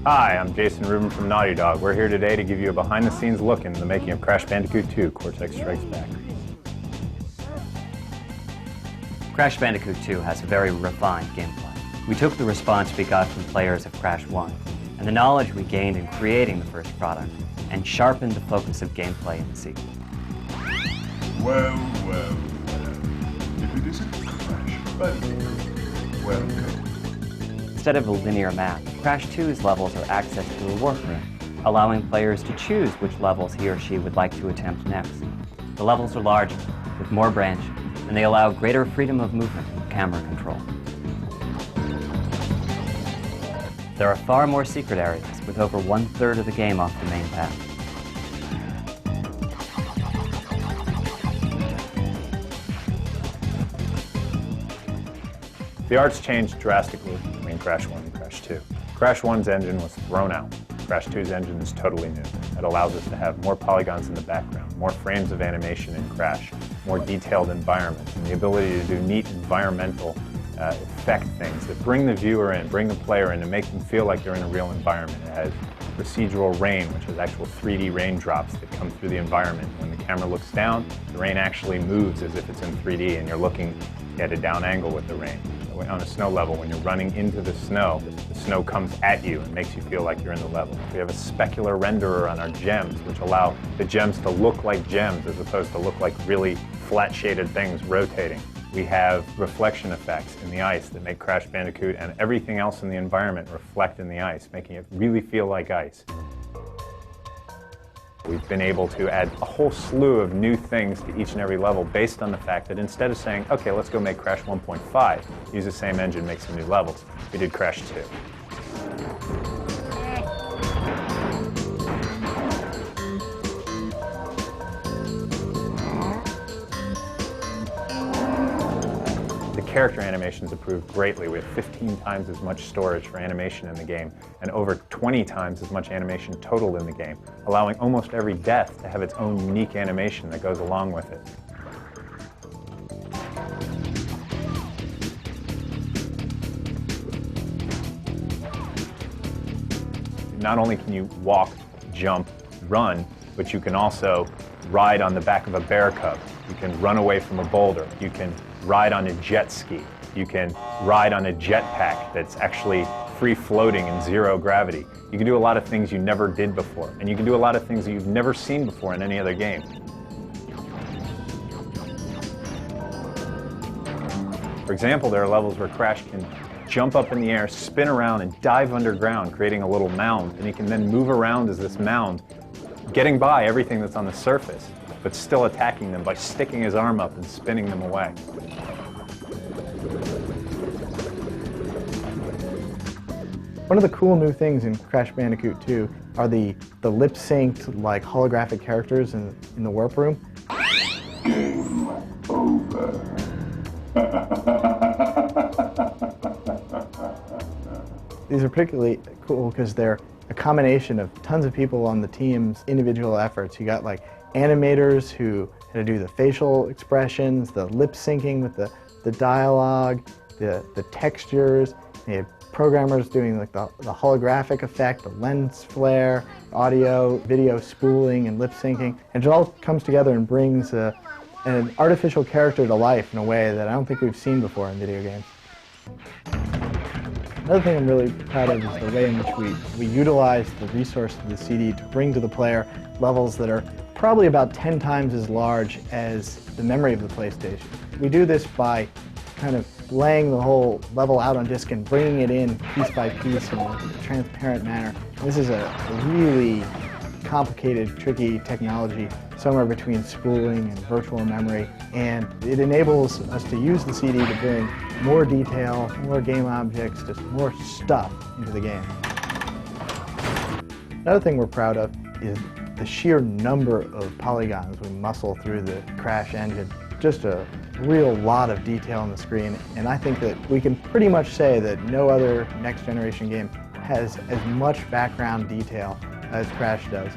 Hi, I'm Jason Rubin from Naughty Dog. We're here today to give you a behind-the-scenes look into the making of Crash Bandicoot 2, Cortex Strikes Back. Crash Bandicoot 2 has a very refined gameplay. We took the response we got from players of Crash 1 and the knowledge we gained in creating the first product and sharpened the focus of gameplay in the sequel. Well. If it isn't Crash Bandicoot, welcome. Instead of a linear map, Crash 2's levels are accessed through a workroom, allowing players to choose which levels he or she would like to attempt next. The levels are larger, with more branches, and they allow greater freedom of movement and camera control. There are far more secret areas, with over 1/3 of the game off the main path. The art's changed drastically between Crash 1 and Crash 2. Crash 1's engine was thrown out. Crash 2's engine is totally new. It allows us to have more polygons in the background, more frames of animation in Crash, more detailed environments, and the ability to do neat environmental effect things that bring the viewer in, bring the player in, and make them feel like they're in a real environment. It has procedural rain, which is actual 3D raindrops that come through the environment. When the camera looks down, the rain actually moves as if it's in 3D, and you're looking at a down angle with the rain. On a snow level, when you're running into the snow comes at you and makes you feel like you're in the level. We have a specular renderer on our gems, which allow the gems to look like gems as opposed to look like really flat shaded things rotating. We have reflection effects in the ice that make Crash Bandicoot and everything else in the environment reflect in the ice, making it really feel like ice. We've been able to add a whole slew of new things to each and every level based on the fact that instead of saying, okay, let's go make Crash 1.5, use the same engine, make some new levels, we did Crash 2. The character animations improved greatly. We have 15 times as much storage for animation in the game and over 20 times as much animation total in the game, allowing almost every death to have its own unique animation that goes along with it. Not only can you walk, jump, run, but you can also ride on the back of a bear cub. You can run away from a boulder. You can ride on a jet ski. You can ride on a jetpack that's actually free-floating in zero gravity. You can do a lot of things you never did before, and you can do a lot of things that you've never seen before in any other game. For example, there are levels where Crash can jump up in the air, spin around, and dive underground, creating a little mound, and he can then move around as this mound, getting by everything that's on the surface, but still attacking them by sticking his arm up and spinning them away. One of the cool new things in Crash Bandicoot 2 are the lip-synced, like, holographic characters in the warp room. Game over. These are particularly cool because they're a combination of tons of people on the team's individual efforts. You got like animators who had to do the facial expressions, the lip syncing with the dialogue, the textures. You had programmers doing like the holographic effect, the lens flare, audio, video spooling, and lip syncing. And it all comes together and brings an artificial character to life in a way that I don't think we've seen before in video games. Another thing I'm really proud of is the way in which we utilize the resource of the CD to bring to the player levels that are probably about 10 times as large as the memory of the PlayStation. We do this by kind of laying the whole level out on disk and bringing it in piece by piece in a transparent manner. This is a really complicated, tricky technology, somewhere between spooling and virtual memory, and it enables us to use the CD to bring more detail, more game objects, just more stuff into the game. Another thing we're proud of is the sheer number of polygons we muscle through the Crash engine. Just a real lot of detail on the screen, and I think that we can pretty much say that no other next generation game has as much background detail as Crash does.